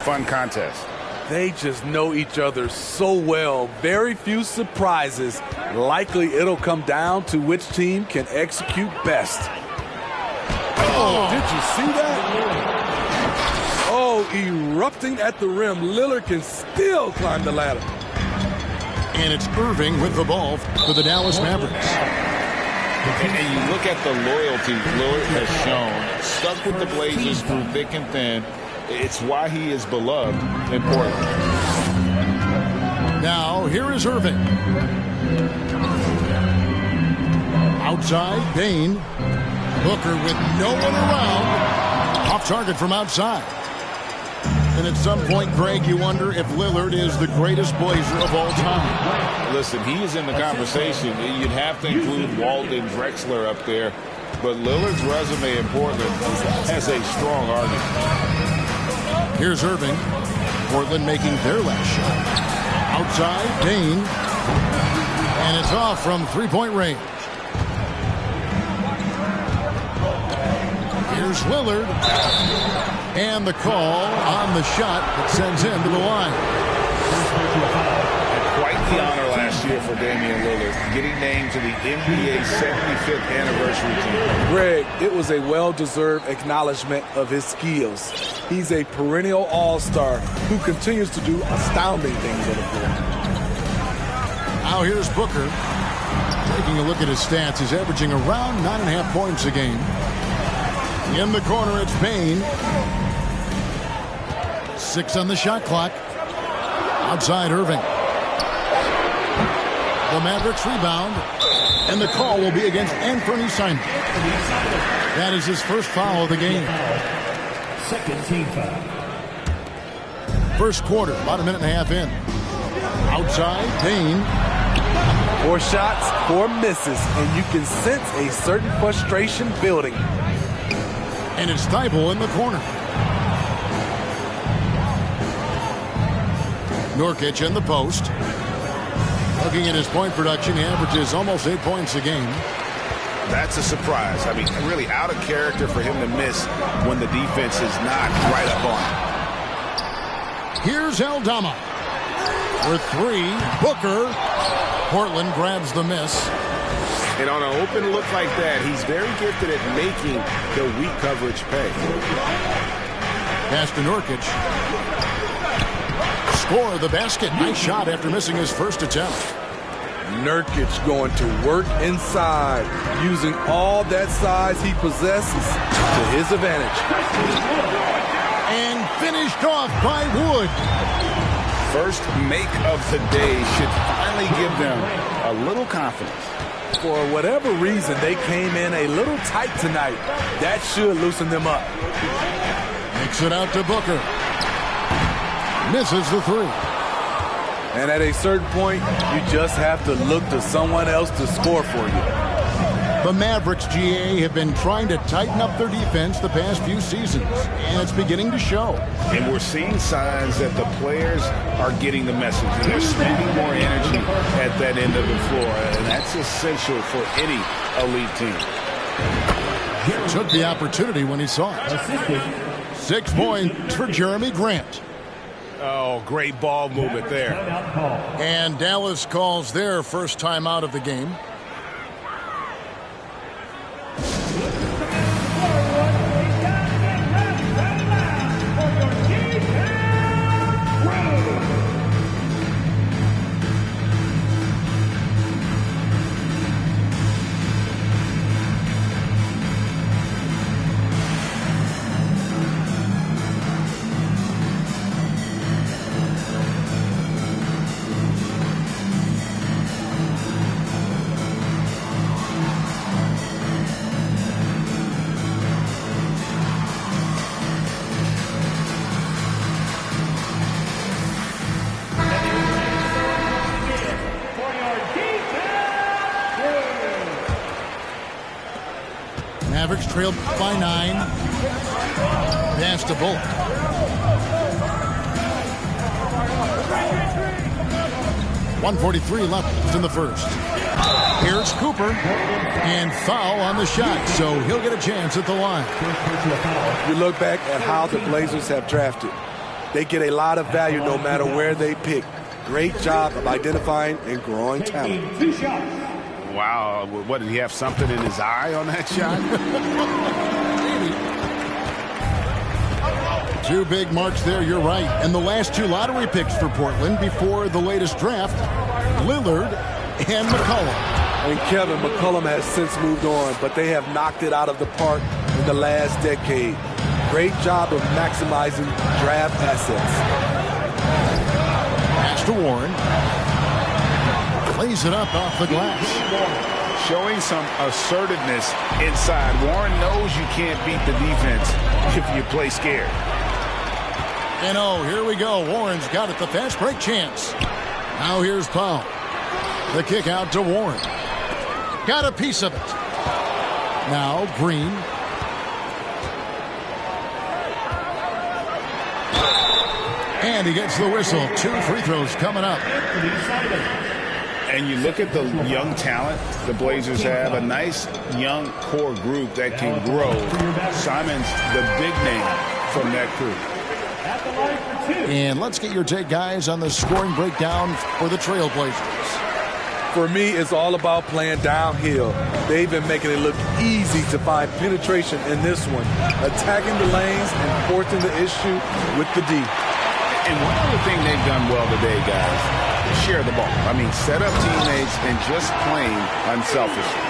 Fun contest. They just know each other so well. Very few surprises. Likely it'll come down to which team can execute best. Oh, did you see that? Oh, erupting at the rim. Lillard can still climb the ladder. And it's Irving with the ball for the Dallas Mavericks. And you look at the loyalty Lillard has shown. Stuck with the Blazers through thick and thin. It's why he is beloved in Portland. Now, here is Irving. Outside, Payne. Booker with no one around. Off target from outside. And at some point, Greg, you wonder if Lillard is the greatest Blazer of all time. Listen, he is in the conversation. You'd have to include Walton, Drexler up there. But Lillard's resume in Portland has a strong argument. Here's Irving. Portland making their last shot. Outside, Payne. And it's off from three-point range. Here's Lillard. And the call on the shot that sends him to the line. Quite the honor last year for Damian Lillard, getting named to the NBA 75th anniversary team. Greg, it was a well-deserved acknowledgement of his skills. He's a perennial all-star who continues to do astounding things on the floor. Now here's Booker. Taking a look at his stats, he's averaging around 9.5 points a game. In the corner, it's Payne. 6 on the shot clock. Outside, Irving. The Mavericks rebound. And the call will be against Anthony Simons. That is his first foul of the game. Second team foul. First quarter, about a minute and a half in. Outside, Payne. 4 shots, 4 misses, and you can sense a certain frustration building. And it's Thibault in the corner. Nurkic in the post. Looking at his point production, he averages almost 8 points a game. That's a surprise. I mean, really out of character for him to miss when the defense is not right up on him. Here's Aldama. For 3, Booker. Portland grabs the miss. And on an open look like that, he's very gifted at making the weak coverage pay. Pass to Nurkic. Score the basket. Nice shot after missing his first attempt. Nurkic going to work inside, using all that size he possesses to his advantage. And finished off by Wood. First make of the day should finally give them a little confidence. For whatever reason, they came in a little tight tonight. That should loosen them up. Makes it out to Booker. Misses the 3. And at a certain point, you just have to look to someone else to score for you. The Mavericks, GA, have been trying to tighten up their defense the past few seasons, and it's beginning to show. And we're seeing signs that the players are getting the message, and they're spending more energy at that end of the floor, and that's essential for any elite team. Took the opportunity when he saw it. 6 points for Jeremy Grant. Oh, great ball movement there. And Dallas calls their first time out of the game. Mavericks trailed by 9. Pass to Bullock. .143 left in the first. Here's Cooper. And foul on the shot, so he'll get a chance at the line. You look back at how the Blazers have drafted. They get a lot of value no matter where they pick. Great job of identifying and growing talent. Wow, what, did he have something in his eye on that shot? Two big marks there, you're right. And the last two lottery picks for Portland before the latest draft, Lillard and McCollum. And Kevin, McCollum has since moved on, but they have knocked it out of the park in the last decade. Great job of maximizing draft assets. Pass to Warren. Plays it up off the glass. Showing some assertiveness inside. Warren knows you can't beat the defense if you play scared. And oh, here we go. Warren's got it, the fast break chance. Now here's Powell. The kick out to Warren. Got a piece of it. Now Green. And he gets the whistle. 2 free throws coming up. And you look at the young talent the Blazers have, a nice young core group that can grow. Simon's the big name from that crew. And let's get your take, guys, on the scoring breakdown for the Trailblazers. For me, it's all about playing downhill. They've been making it look easy to find penetration in this one, attacking the lanes and forcing the issue with the D. And one other thing they've done well today, guys, share the ball. I mean, set up teammates and just playing unselfishly.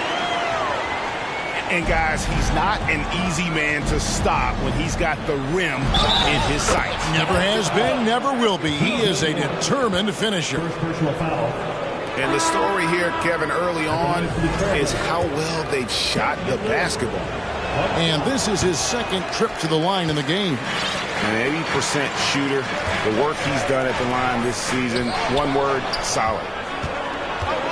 And, guys, he's not an easy man to stop when he's got the rim in his sights. Never has been, never will be. He is a determined finisher. And the story here, Kevin, early on is how well they've shot the basketball. And this is his second trip to the line in the game. An 80% shooter. The work he's done at the line this season, one word, solid.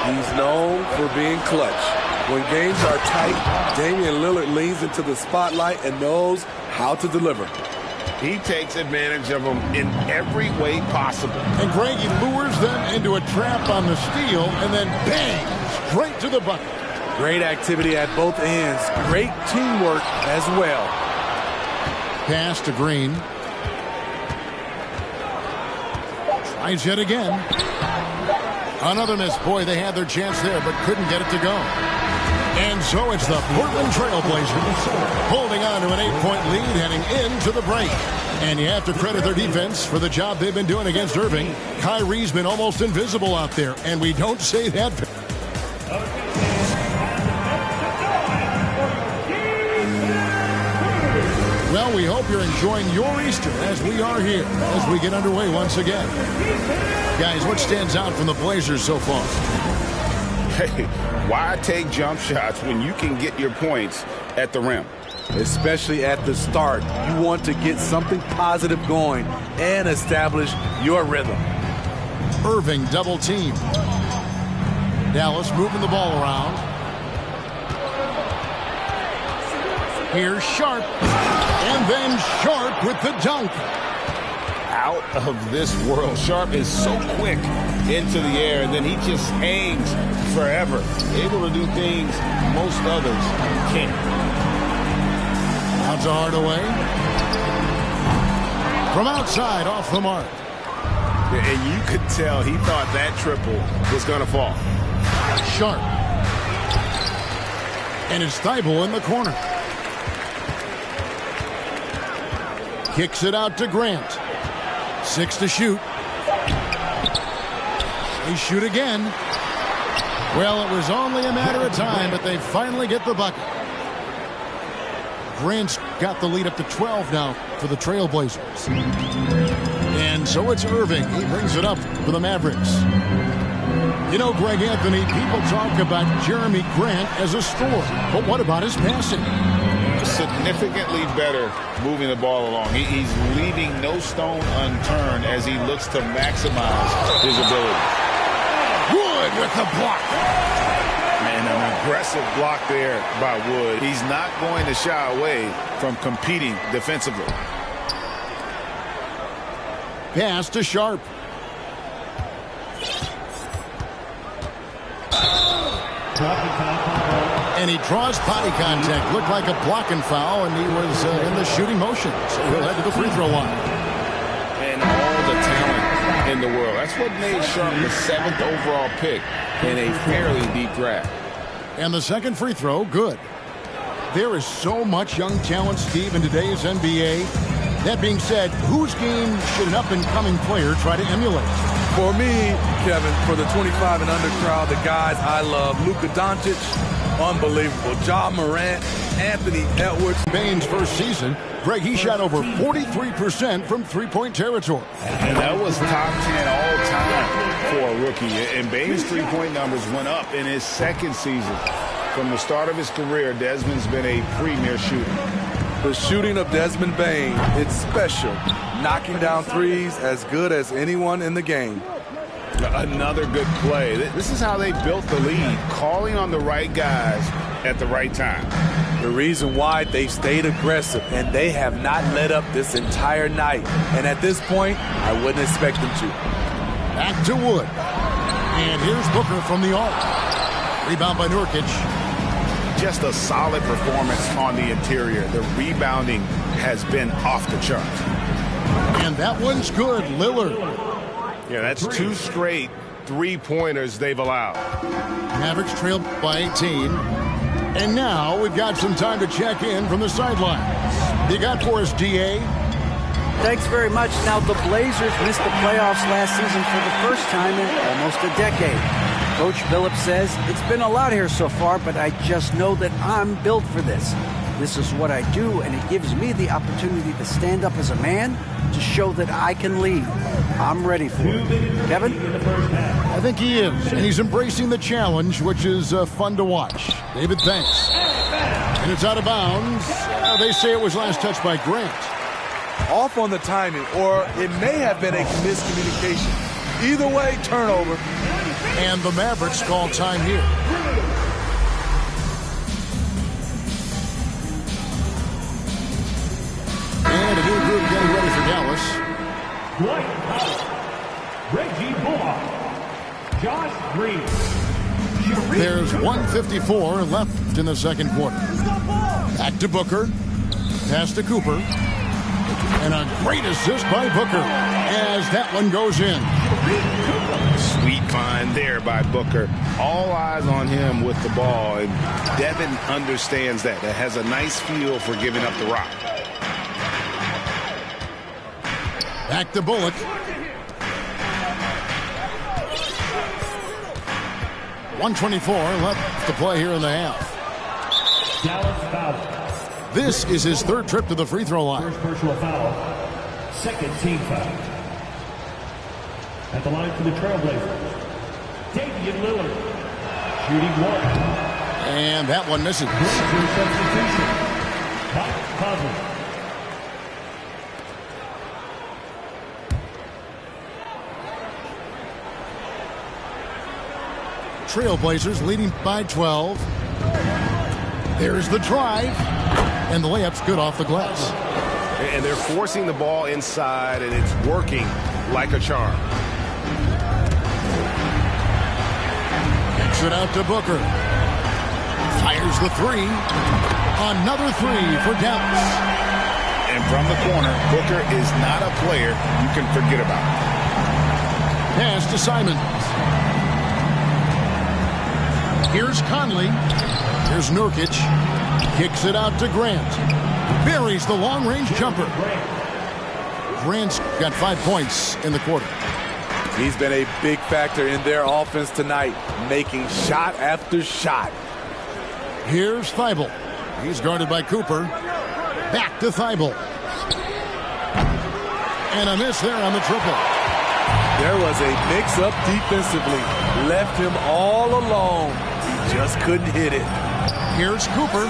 He's known for being clutch. When games are tight, Damian Lillard leans into the spotlight and knows how to deliver. He takes advantage of them in every way possible. And Greg, he lures them into a trap on the steal and then bang, straight to the bucket. Great activity at both ends. Great teamwork as well. Pass to Green. Tries yet again. Another miss. Boy, they had their chance there, but couldn't get it to go. And so it's the Portland Trailblazers holding on to an 8-point lead heading into the break. And you have to credit their defense for the job they've been doing against Irving. Kyrie's been almost invisible out there, and we don't say that. Well, we hope you're enjoying your Easter as we are here as we get underway once again. Guys, what stands out from the Blazers so far? Hey, why take jump shots when you can get your points at the rim? Especially at the start. You want to get something positive going and establish your rhythm. Irving double team. Dallas moving the ball around. Here's Sharp. And then Sharp with the dunk. Out of this world. Sharp is so quick into the air, and then he just hangs forever. Able to do things most others can't. Out to Hardaway. From outside, off the mark. And you could tell he thought that triple was going to fall. Sharp. And it's Thibault in the corner. Kicks it out to Grant. 6 to shoot. They shoot again. Well, it was only a matter of time, but they finally get the bucket. Grant's got the lead up to 12 now for the Trailblazers. And so it's Irving. He brings it up for the Mavericks. You know, Greg Anthony, people talk about Jeremy Grant as a scorer, but what about his passing? Significantly better moving the ball along. He's leaving no stone unturned as he looks to maximize his ability. Wood with the block. Man, an aggressive block there by Wood. He's not going to shy away from competing defensively. Pass to Sharp. And he draws body contact. Looked like a blocking foul, and he was in the shooting motion. So he'll head to the free throw line. And in the world. That's what made Sharp the 7th overall pick in a fairly deep draft. And the second free throw, good. There is so much young talent, Steve, in today's NBA. That being said, whose game should an up-and-coming player try to emulate? For me, Kevin, for the 25 and under crowd, the guys I love, Luka Doncic, unbelievable. Ja Morant, Anthony Edwards. Bane's first season, Greg, he shot over 43% from three-point territory. And that was top 10 all-time for a rookie. And Bane's three-point numbers went up in his second season. From the start of his career, Desmond's been a premier shooter. The shooting of Desmond Bane, it's special. Knocking down threes as good as anyone in the game. Another good play. This is how they built the lead, calling on the right guys at the right time. The reason why they've stayed aggressive, and they have not let up this entire night. And at this point, I wouldn't expect them to. Back to Wood. And here's Booker from the arc. Rebound by Nurkic. Just a solid performance on the interior. The rebounding has been off the charts. And that one's good, Lillard. Yeah, that's 2 straight three-pointers they've allowed. Mavericks trailed by 18. And now we've got some time to check in from the sidelines. You got for us, D.A.? Thanks very much. Now, the Blazers missed the playoffs last season for the first time in almost a decade. Coach Phillips says, it's been a lot here so far, but I just know that I'm built for this. This is what I do, and it gives me the opportunity to stand up as a man to show that I can lead. I'm ready for it. Kevin? I think he is, and he's embracing the challenge, which is fun to watch. David, thanks. And it's out of bounds. They say it was last touched by Grant. Off on the timing, or it may have been a miscommunication. Either way, turnover. And the Mavericks call time here. And a new group getting ready for Dallas. Dwight Howard, Reggie Bullock, Josh Green. There's 1:54 left in the second quarter. Back to Booker. Pass to Cooper. And a great assist by Booker as that one goes in. Sweet find there by Booker. All eyes on him with the ball, and Devin understands that. That has a nice feel for giving up the rock. Back to Bullock. .124 left to play here in the half. Dallas foul. This is his third trip to the free throw line. First personal foul. Second team foul. At the line for the Trailblazers, Damian Lillard. Shooting one. And that one misses. Blazers substitution. Mike Conley. Trailblazers leading by 12. There's the drive. And the layup's good off the glass. And they're forcing the ball inside, and it's working like a charm. Kicks it out to Booker. Fires the three. Another three for Dallas. And from the corner, Booker is not a player you can forget about. Pass to Simons. Here's Conley. Here's Nurkic. Kicks it out to Grant. Buries the long-range jumper. Grant's got 5 points in the quarter. He's been a big factor in their offense tonight, making shot after shot. Here's Thibault. He's guarded by Cooper. Back to Thibault. And a miss there on the triple. There was a mix-up defensively. Left him all alone. He just couldn't hit it. Here's Cooper.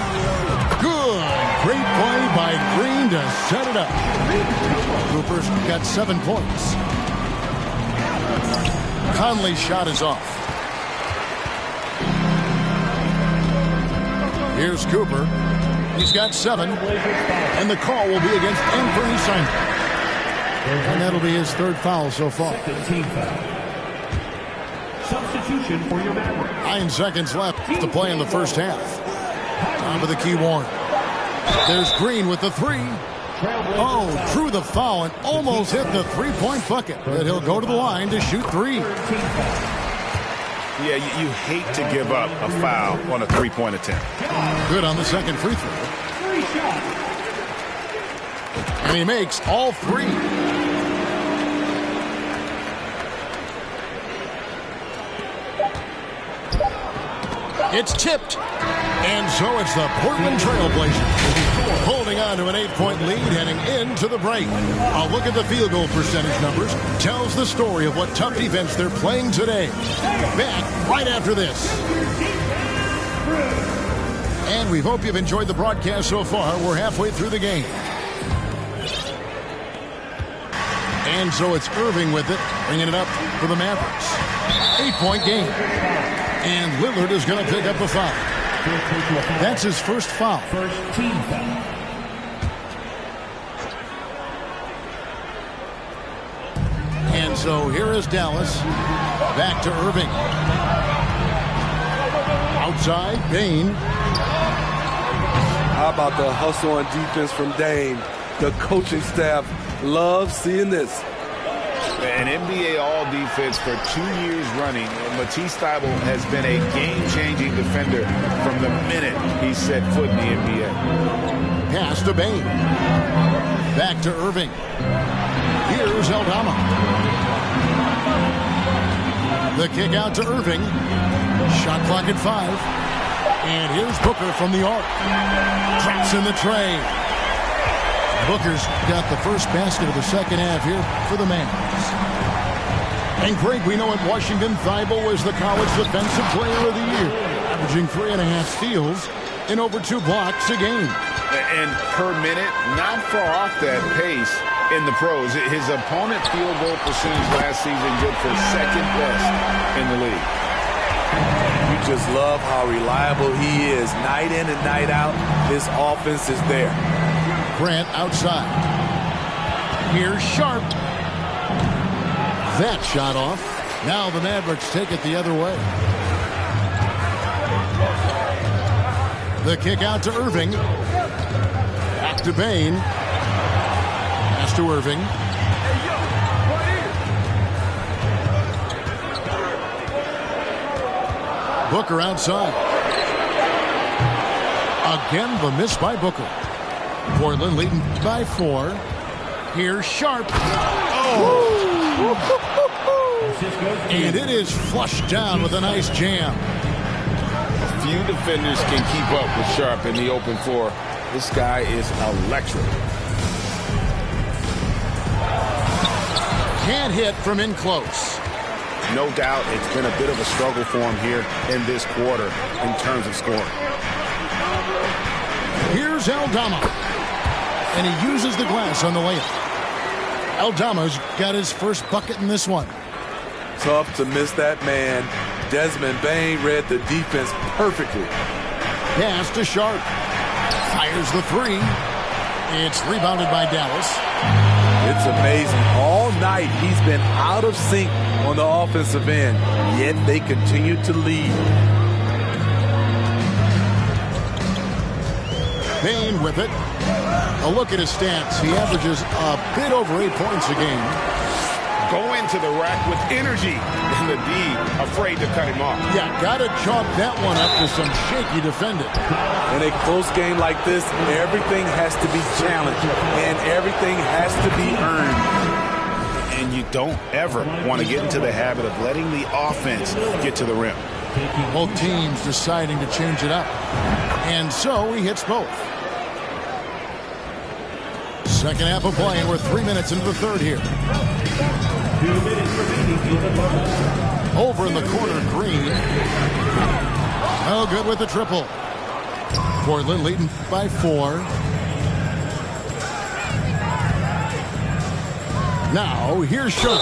Good. Great play by Green to set it up. Cooper's got 7 points. Conley's shot is off. Here's Cooper. He's got 7. And the call will be against Anthony Simons. And that'll be his third foul so far. Team foul. Substitution for your Mavericks. 9 seconds left to play in the first half. Time for the key warn. There's Green with the three. Oh, drew the foul and almost hit the three-point bucket. But he'll go to the line to shoot three. Yeah, you hate to give up a foul on a three-point attempt. Good on the second free throw. And he makes all three. It's tipped. And so it's the Portland Trailblazers holding on to an 8-point lead heading into the break. A look at the field goal percentage numbers tells the story of what tough defense they're playing today. Back right after this. And we hope you've enjoyed the broadcast so far. We're halfway through the game. And so it's Irving with it, bringing it up for the Mavericks. 8-point game. And Lillard is going to pick up a foul. That's his first foul. First team foul. And so here is Dallas. Back to Irving. Outside, Bane. How about the hustle on defense from Dame? The coaching staff loves seeing this. An NBA All-Defense for 2 years running. Matisse Thybulle has been a game-changing defender from the minute he set foot in the NBA. Pass to Bane. Back to Irving. Here's Aldama. The kick out to Irving. Shot clock at 5. And here's Booker from the arc. Drops in the tray. Booker's got the first basket of the second half here for the Mavs. And Greg, we know at Washington, Thybulle was the college defensive player of the year, averaging 3.5 steals and over 2 blocks a game. And per minute, not far off that pace in the pros. His opponent field goal percentage last season good for second best in the league. You just love how reliable he is. Night in and night out, his offense is there. Grant outside. Here's Sharp. That shot off. Now the Mavericks take it the other way. The kick out to Irving. Back to Bane. Pass to Irving. Booker outside. Again, the miss by Booker. Portland leading by 4. Here's Sharp. Oh! And it is flushed down with a nice jam. Few defenders can keep up with Sharp in the open floor. This guy is electric. Can't hit from in close. No doubt it's been a bit of a struggle for him here in this quarter in terms of scoring. Here's Aldama. And he uses the glass on the layup. Aldama's got his first bucket in this one. Tough to miss that man. Desmond Bane read the defense perfectly. Pass to Sharp. Fires the 3. It's rebounded by Dallas. It's amazing. All night he's been out of sync on the offensive end, yet they continue to lead. Bane with it. A look at his stats. He averages a bit over 8 points a game. Go into the rack with energy, and the D afraid to cut him off. Yeah, gotta chalk that one up to some shaky defending. In a close game like this, everything has to be challenged, and everything has to be earned. And you don't ever want to get into the habit of letting the offense get to the rim. Both teams deciding to change it up. And so he hits both. Second half of play, and we're 3 minutes into the third here. 2 minutes remaining in the bubble. Over in the corner, Green. Oh, good with the triple. Portland leading by 4. Now, here's Sharp.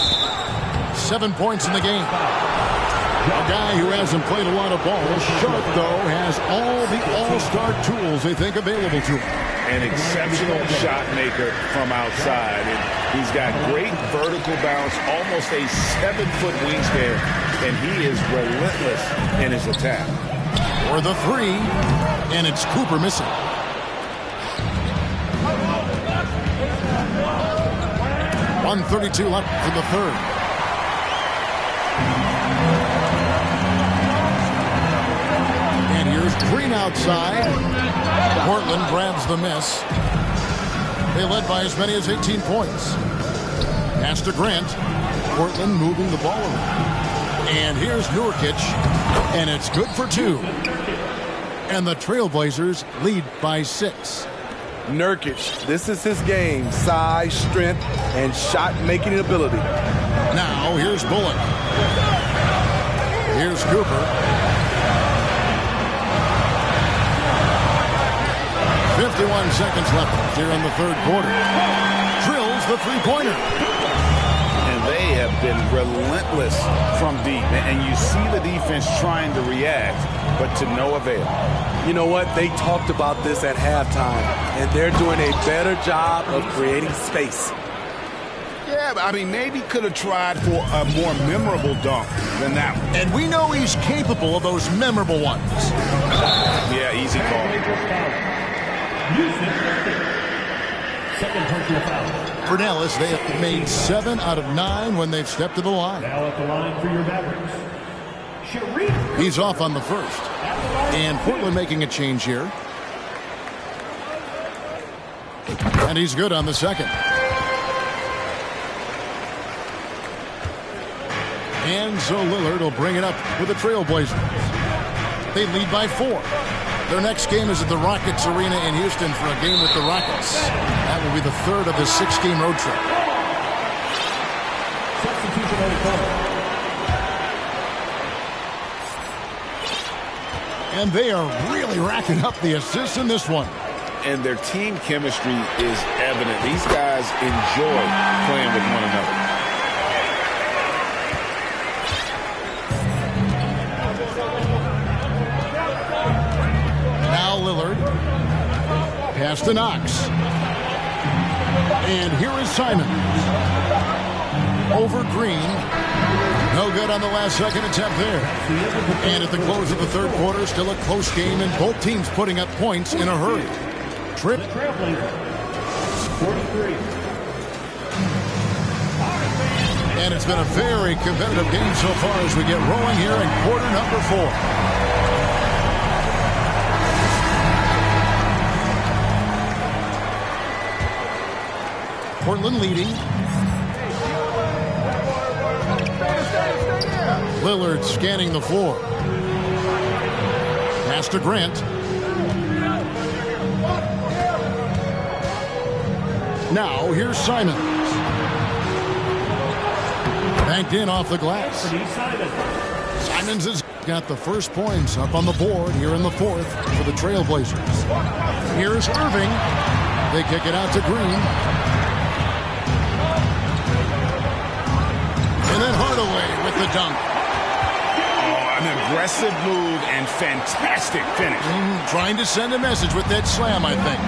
7 points in the game. A guy who hasn't played a lot of ball. Sharp, though, has all the all-star tools they think available to him. An exceptional shot maker from outside. And he's got great vertical bounce, almost a 7-foot wingspan, and he is relentless in his attack. For the 3, and it's Cooper missing. 1:32 left for the third. And here's Green outside. Portland grabs the miss. They led by as many as 18 points. Pass to Grant. Portland moving the ball around. And here's Nurkic. And it's good for 2. And the Trailblazers lead by 6. Nurkic, this is his game. Size, strength, and shot-making ability. Now, here's Bullock. Here's Cooper. 51 seconds left here in the third quarter. Drills the three-pointer. And they have been relentless from deep. And you see the defense trying to react, but to no avail. You know what? They talked about this at halftime, and they're doing a better job of creating space. Yeah, I mean, maybe could have tried for a more memorable dunk than that one. And we know he's capable of those memorable ones. Yeah, easy call. Second personal foul. For Dallas, they have made 7 out of 9 when they've stepped to the line. Now at the line for your Mavericks, Sharif. He's off on the first. And Portland making a change here. And he's good on the second. And so Lillard will bring it up with the Trailblazers. They lead by 4. Their next game is at the Rockets Arena in Houston for a game with the Rockets. That will be the third of the 6-game road trip. Substitution on the court. And they are really racking up the assists in this one. And their team chemistry is evident. These guys enjoy playing with one another. Lillard. Pass to Knox. And here is Simon. Over Green. No good on the last second attempt there. And at the close of the third quarter, still a close game, and both teams putting up points in a hurry. Trip. And it's been a very competitive game so far as we get rolling here in quarter number 4. Portland leading. Lillard scanning the floor. Pass to Grant. Now here's Simons. Banked in off the glass. Simons has got the first points up on the board here in the fourth for the Trailblazers. Here's Irving. They kick it out to Green. And then Hardaway with the dunk. Oh, an aggressive move and fantastic finish. Trying to send a message with that slam, I think.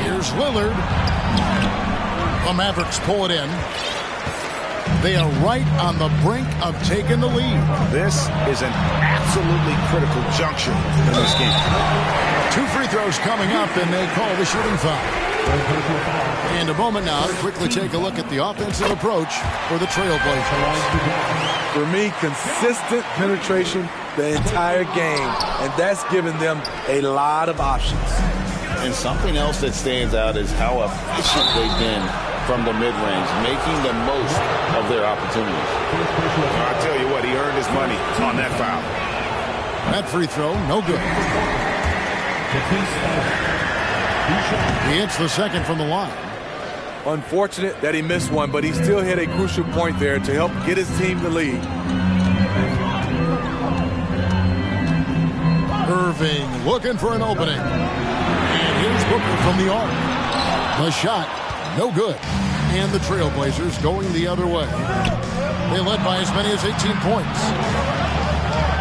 Here's Lillard. The Mavericks pull it in. They are right on the brink of taking the lead. This is an absolutely critical juncture in this game. 2 free throws coming up, and they call the shooting foul. And a moment now to quickly take a look at the offensive approach for the Trailblazers. For me, consistent penetration the entire game, and that's given them a lot of options. And something else that stands out is how efficient they've been from the mid-range, making the most of their opportunities. I'll tell you what, he earned his money on that foul. That free throw, no good. He hits the second from the line. Unfortunate that he missed one, but he still hit a crucial point there to help get his team the lead. Irving looking for an opening. And here's Booker from the arc. The shot, no good. And the Trailblazers going the other way. They led by as many as 18 points.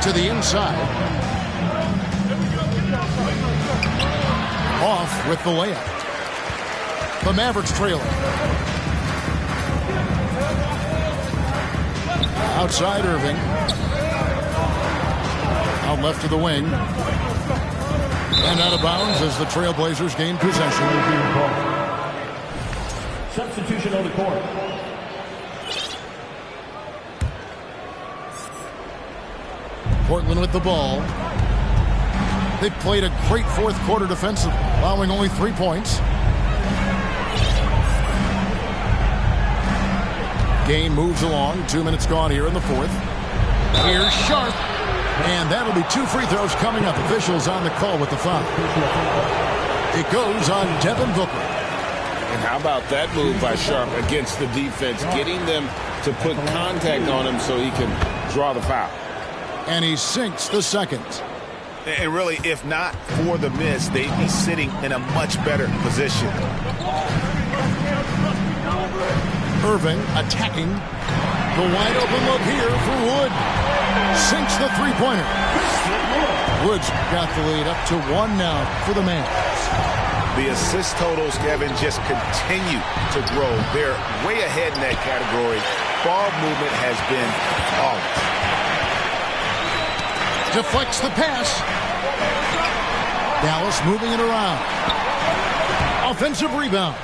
To the inside. Off with the layup. The Mavericks trailing. Outside Irving. Out left to the wing. And out of bounds as the Trailblazers gain possession. Substitution on the court. Portland with the ball. They played a great fourth quarter defensively, allowing only 3 points. Game moves along. 2 minutes gone here in the fourth. Here's Sharp. And that'll be 2 free throws coming up. Officials on the call with the foul. It goes on Devin Booker. And how about that move by Sharp against the defense, getting them to put contact on him so he can draw the foul. And he sinks the second. And really, if not for the miss, they'd be sitting in a much better position. Irving attacking. The wide open look here for Wood. Sinks the three-pointer. Woods got the lead up to 1 now for the Mavs. The assist totals, Kevin, just continue to grow. They're way ahead in that category. Ball movement has been flawless. Deflects the pass. Dallas moving it around. Offensive rebound.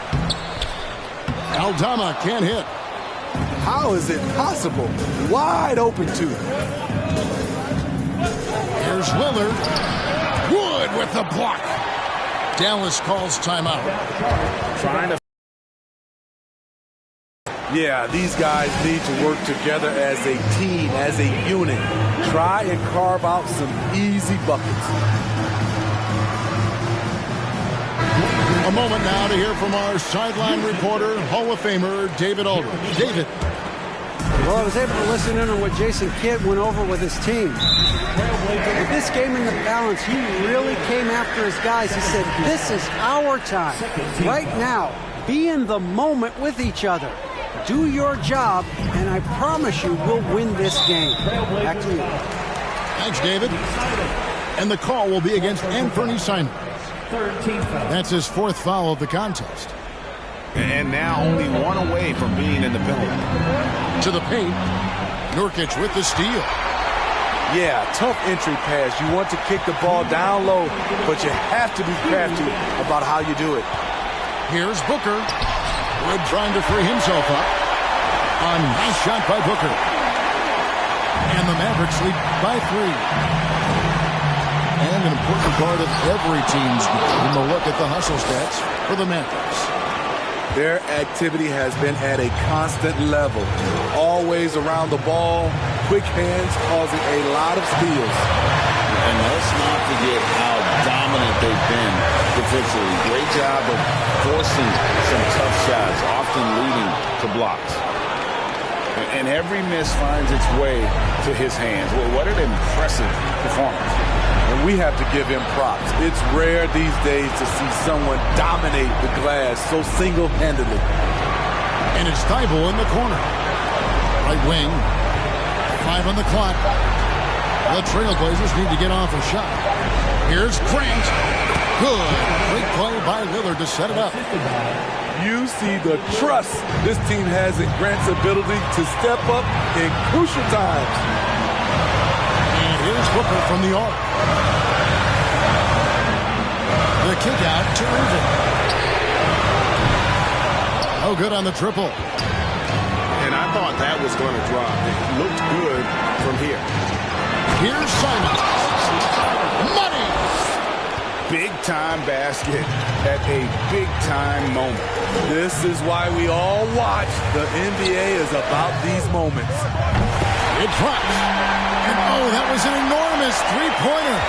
Aldama can't hit. How is it possible? Wide open too. Here's Lillard. Wood with the block. Dallas calls timeout. Trying to. Yeah, these guys need to work together as a team, as a unit. Try and carve out some easy buckets. A moment now to hear from our sideline reporter, Hall of Famer David Aldridge. David. Well, I was able to listen in on what Jason Kidd went over with his team. With this game in the balance, he really came after his guys. He said, this is our time. Right now, be in the moment with each other. Do your job, and I promise you we'll win this game. Back to you. Thanks, David. And the call will be against Anthony Simons. That's his 4th foul of the contest. And now only 1 away from being in the penalty. To the paint. Nurkic with the steal. Yeah, tough entry pass. You want to kick the ball down low, but you have to be crafty about how you do it. Here's Booker. Wood trying to free himself up. A nice shot by Booker. And the Mavericks lead by 3. And an important part of every team's game, a look at the hustle stats for the Mavericks. Their activity has been at a constant level. Always around the ball, quick hands causing a lot of steals. And let's not forget how dominant they've been defensively. Great job of forcing some tough shots, often leading to blocks. And every miss finds its way to his hands. Well, what an impressive performance. And we have to give him props. It's rare these days to see someone dominate the glass so single-handedly. And it's Thibault in the corner. Right wing. 5 on the clock. The Trailblazers need to get off a shot. Here's Grant. Good. Great play by Lillard to set it up. You see the trust this team has in Grant's ability to step up in crucial times. And here's Booker from the arc. The kick out to Irving. Oh, good on the triple. And I thought that was going to drop. It looked good from here. Here's Simons. Money! Big-time basket at a big-time moment. This is why we all watch. The NBA is about these moments. It drops. And oh, that was an enormous three-pointer.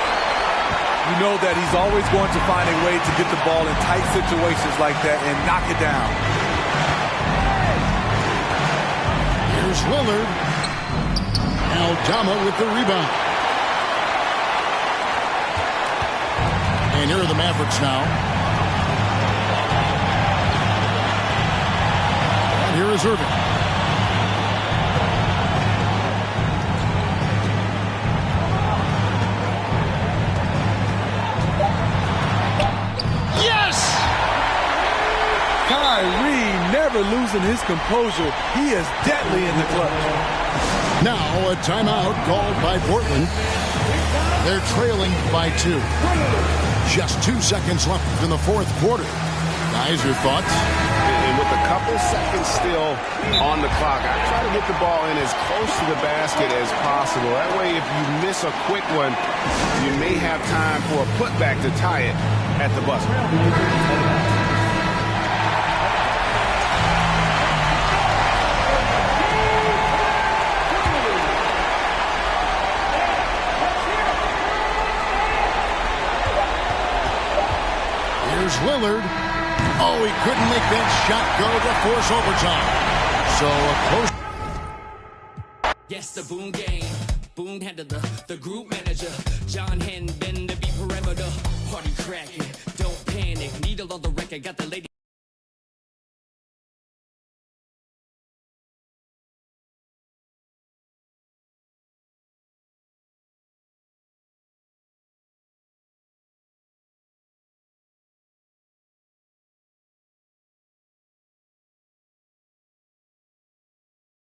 You know that he's always going to find a way to get the ball in tight situations like that and knock it down. Here's Lillard. Aldama with the rebound. And here are the Mavericks now. And here is Irving. Kyrie never losing his composure. He is deadly in the clutch. Now a timeout called by Portland. They're trailing by 2. Just 2 seconds left in the fourth quarter. Guys, your thoughts? And with a couple seconds still on the clock, I try to get the ball in as close to the basket as possible. That way, if you miss a quick one, you may have time for a putback to tie it at the buzzer. Here's Lillard. Oh, he couldn't make that shot go to force overtime. So a close. Yes, the Boone game. Boone handled the group manager. John Henn been to be perimeter. Party cracking. Don't panic. Needle on the record. Got the lady.